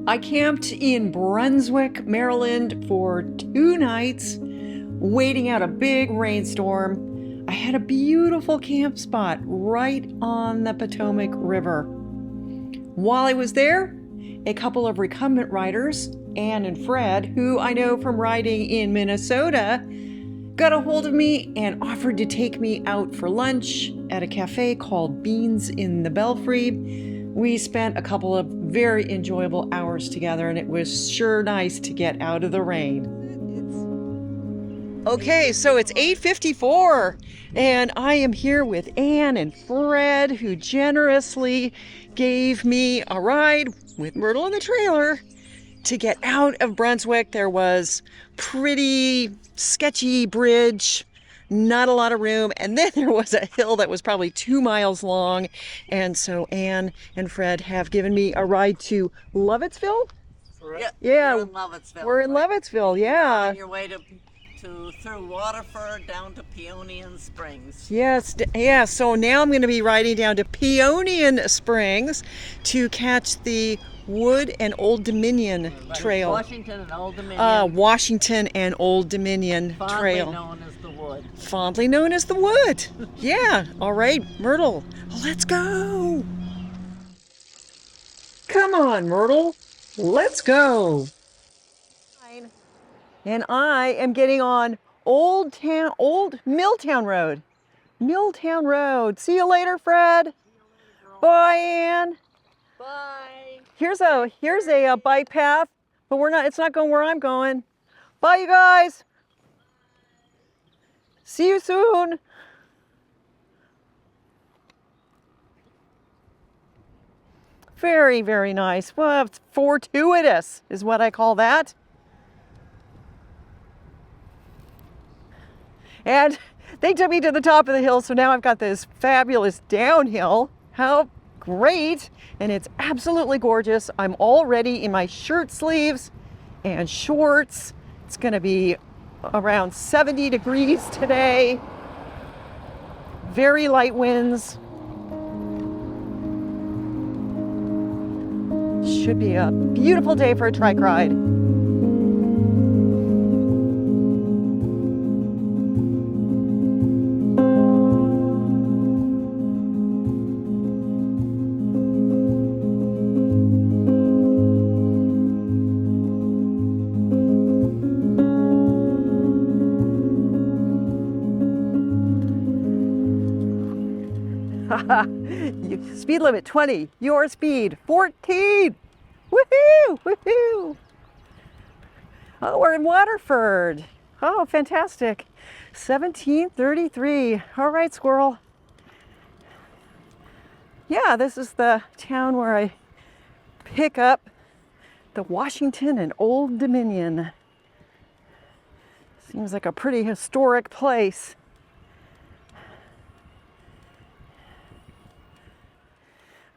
I camped in Brunswick, Maryland for 2 nights, waiting out a big rainstorm. I had a beautiful camp spot right on the Potomac River. While I was there, a couple of recumbent riders, Ann and Fred, who I know from riding in Minnesota, got a hold of me and offered to take me out for lunch at a cafe called Beans in the Belfry. We spent a couple of very enjoyable hours together, and it was sure nice to get out of the rain. Okay, so it's 8:54, and I am here with Ann and Fred, who generously gave me a ride with Myrtle in the trailer to get out of Brunswick. There was pretty sketchy bridge, not a lot of room, and then there was a hill that was probably 2 miles long, and so Ann and Fred have given me a ride to Lovettsville. Yeah, we're in Lovettsville. We're in Lovettsville, yeah. On your way through Waterford down to Peonian Springs. Yes, yeah. So now I'm going to be riding down to Peonian Springs to catch the Wood and Old Dominion Trail. Washington and Old Dominion. Washington and Old Dominion Trail. Fondly known as the Wood. Fondly known as the Wood. Yeah. All right, Myrtle, let's go. Come on, Myrtle. Let's go. And I am getting on Old Milltown Road. Milltown Road. See you later, Fred. Bye, Ann. Bye. Here's a bike path, but it's not going where I'm going. Bye, you guys. See you soon. Very, very nice. Well, it's fortuitous is what I call that. And they took me to the top of the hill, so now I've got this fabulous downhill. How great! And it's absolutely gorgeous. I'm already in my shirt sleeves and shorts. It's gonna be around 70 degrees today. Very light winds. Should be a beautiful day for a trike ride. Speed limit 20, your speed 14. Woohoo! Woohoo! Oh, we're in Waterford. Oh, fantastic. 1733. All right, squirrel. Yeah, this is the town where I pick up the Washington and Old Dominion. Seems like a pretty historic place.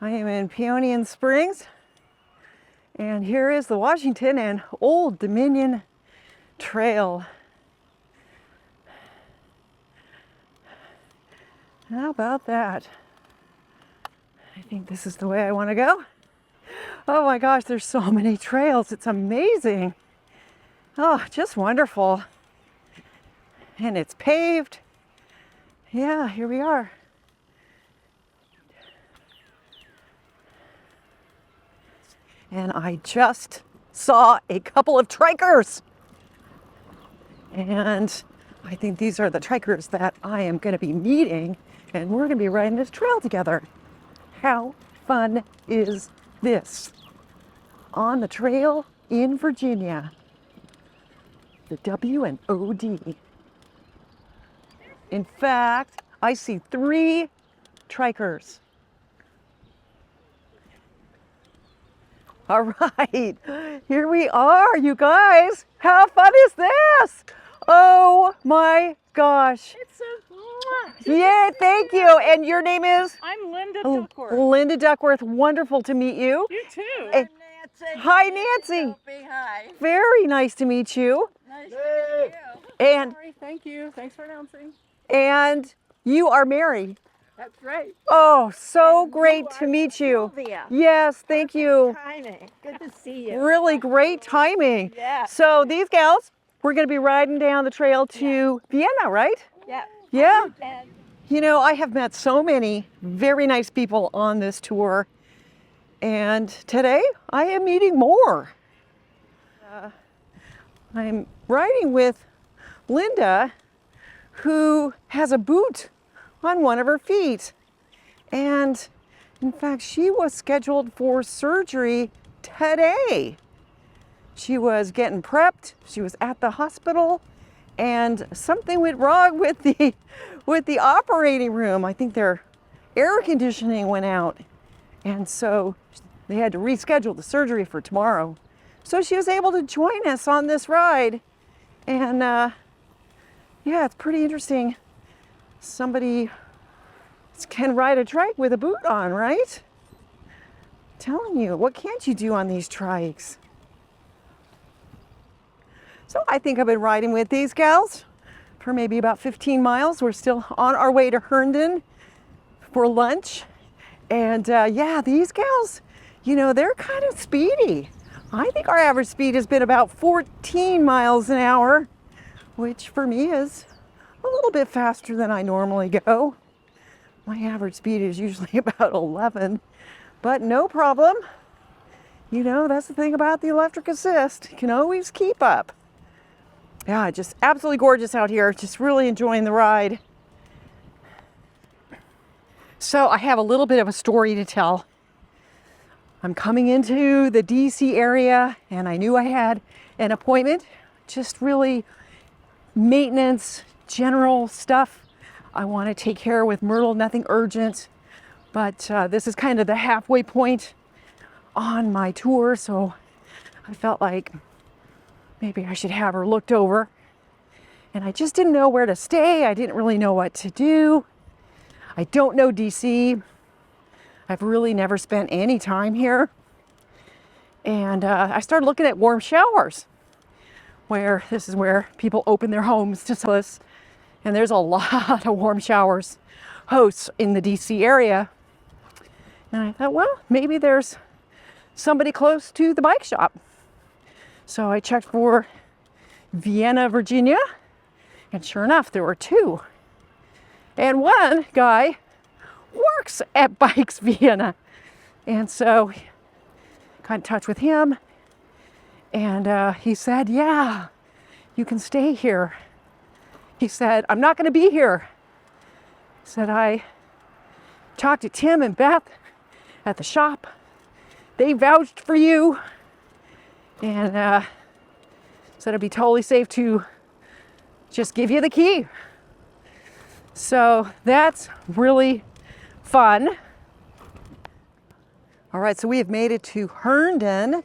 I am in Peonian Springs, and here is the Washington and Old Dominion Trail. How about that? I think this is the way I want to go. Oh my gosh, there's so many trails. It's amazing. Oh, just wonderful. And it's paved. Yeah, here we are. And I just saw a couple of trikers. And I think these are the trikers that I am going to be meeting, and we're going to be riding this trail together. How fun is this? On the trail in Virginia. The W and OD. In fact, I see 3 trikers. All right, here we are, you guys. How fun is this? Oh my gosh. It's a Yeah, thank you. And your name is? I'm Linda Duckworth. Linda Duckworth. Wonderful to meet you. You too. Nancy. Hi, Nancy. Sophie, hi. Very nice to meet you. Nice to meet you. And Sorry, thank you. Thanks for announcing. you are Mary. That's right. Oh, so And great you to are meet you. Sylvia. Yes, thank you. Timing. Good to see you. Really great timing. Yeah. So these gals, we're going to be riding down the trail to Vienna, right? Yeah. Yeah. And You know, I have met so many very nice people on this tour, and today I am meeting more. I'm riding with Linda, who has a boot on one of her feet. And in fact, she was scheduled for surgery today. She was getting prepped, she was at the hospital, and something went wrong with the operating room. I think their air conditioning went out. And so they had to reschedule the surgery for tomorrow. So she was able to join us on this ride. And yeah, it's pretty interesting. Somebody can ride a trike with a boot on, right? Telling you, what can't you do on these trikes? So I think I've been riding with these gals for maybe about 15 miles. We're still on our way to Hearndon for lunch. And yeah, these gals, you know, they're kind of speedy. I think our average speed has been about 14 miles an hour, which for me is a little bit faster than I normally go. My average speed is usually about 11, but no problem. You know, that's the thing about the electric assist. You can always keep up. Yeah, just absolutely gorgeous out here. Just really enjoying the ride. So I have a little bit of a story to tell. I'm coming into the DC area and I knew I had an appointment. Just really maintenance, general stuff I want to take care of with Myrtle, nothing urgent. But this is kind of the halfway point on my tour, so I felt like maybe I should have her looked over. And I just didn't know where to stay. I didn't really know what to do. I don't know DC. I've really never spent any time here. And I started looking at WarmShowers, where this is where people open their homes to sell us. And there's a lot of WarmShowers hosts in the DC area. And I thought, well, maybe there's somebody close to the bike shop. So I checked for Vienna, Virginia, and sure enough, there were two. And one guy works at Bikes Vienna. And so got in touch with him, and he said, yeah, you can stay here. He said, I'm not going to be here. He said, I talked to Tim and Beth at the shop. They vouched for you, and said it'd be totally safe to just give you the key. So that's really fun. All right, so we have made it to Hearndon,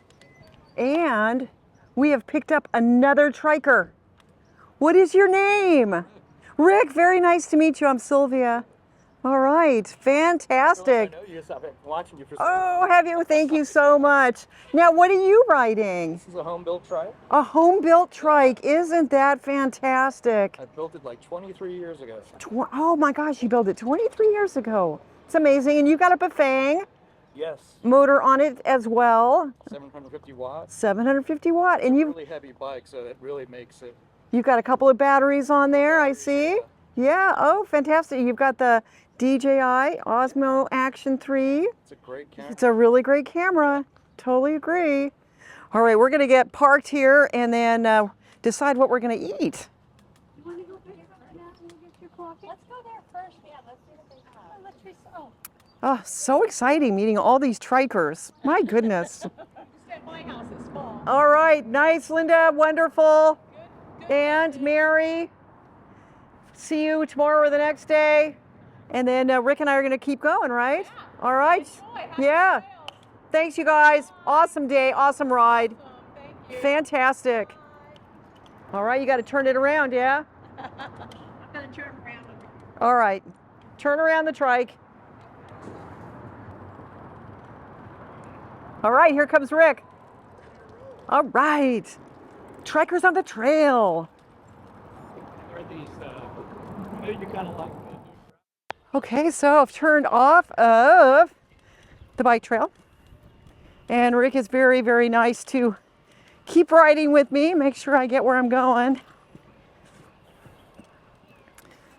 and we have picked up another triker. What is your name? Rick, very nice to meet you. I'm Sylvia. All right, fantastic. I know you. I've been watching you for Oh, have you? Thank you so much. Now, what are you riding? This is a home-built trike. A home-built trike. Isn't that fantastic? I built it like 23 years ago. Oh my gosh, you built it 23 years ago. It's amazing. And you got a Bafang Yes. motor on it as well. 750 watts. 750 watt. And you've Really heavy bike, so it really makes it. you've got a couple of batteries on there, I see. Yeah, oh, fantastic. You've got the DJI Osmo Action 3. It's a great camera. It's a really great camera. Totally agree. All right, we're going to get parked here and then decide what we're going to eat. you want to go pick it up now and get your coffee? Let's go there first. Yeah, let's see what they have. Let's see. Oh. Oh, so exciting meeting all these trikers. My goodness. Just at my house is small. All right, nice, Linda. Wonderful. And Mary, see you tomorrow or the next day. And then Rick and I are going to keep going, right? Yeah. All right. Yeah. Thanks, you guys. Awesome day, awesome ride. Thank you. Fantastic. All right, you got to turn it around, yeah? I'm going to turn around. All right. Turn around the trike. All right, here comes Rick. All right. Trikers on the trail. Are these, I know you kind of like Okay, so I've turned off of the bike trail. And Rick is very, very nice to keep riding with me, make sure I get where I'm going.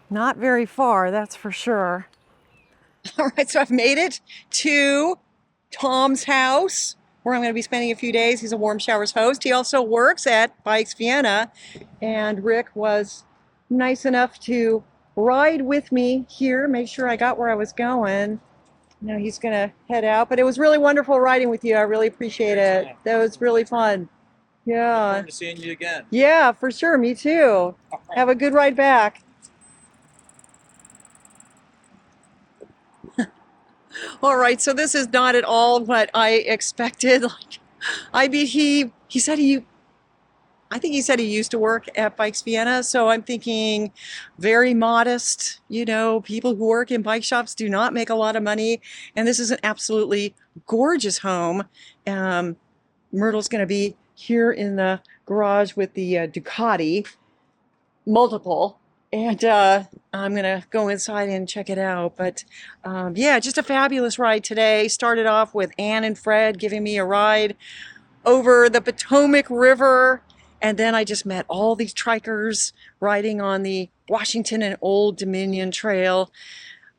Not very far, that's for sure. All right, so I've made it to Tom's house, where I'm going to be spending a few days. He's a WarmShowers host. He also works at Bikes Vienna, and Rick was nice enough to ride with me here, make sure I got where I was going. Now he's going to head out, but it was really wonderful riding with you. I really appreciate it. That was really fun. Yeah. Look forward to seeing you again. Yeah, for sure. Me too. Have a good ride back. All right, so this is not at all what I expected. He said I think he said he used to work at Bikes Vienna, so I'm thinking very modest. You know, people who work in bike shops do not make a lot of money, and this is an absolutely gorgeous home. Myrtle's going to be here in the garage with the Ducati, multiple, and I'm going to go inside and check it out. But yeah, just a fabulous ride today. Started off with Ann and Fred giving me a ride over the Potomac River. And then I just met all these trikers riding on the Washington and Old Dominion Trail.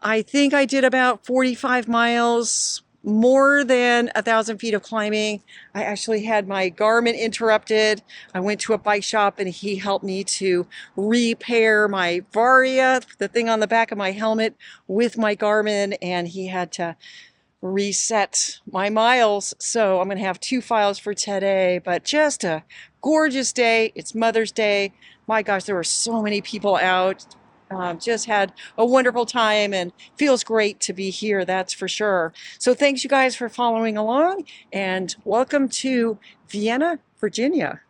I think I did about 45 miles, more than 1,000 feet of climbing. I actually had my Garmin interrupted. I went to a bike shop and he helped me to repair my Varia, the thing on the back of my helmet, with my Garmin, and he had to reset my miles. So I'm going to have 2 files for today, but just a gorgeous day. It's Mother's Day. My gosh, there were so many people out. Just had a wonderful time and feels great to be here, that's for sure. So thanks you guys for following along, and welcome to Vienna, Virginia.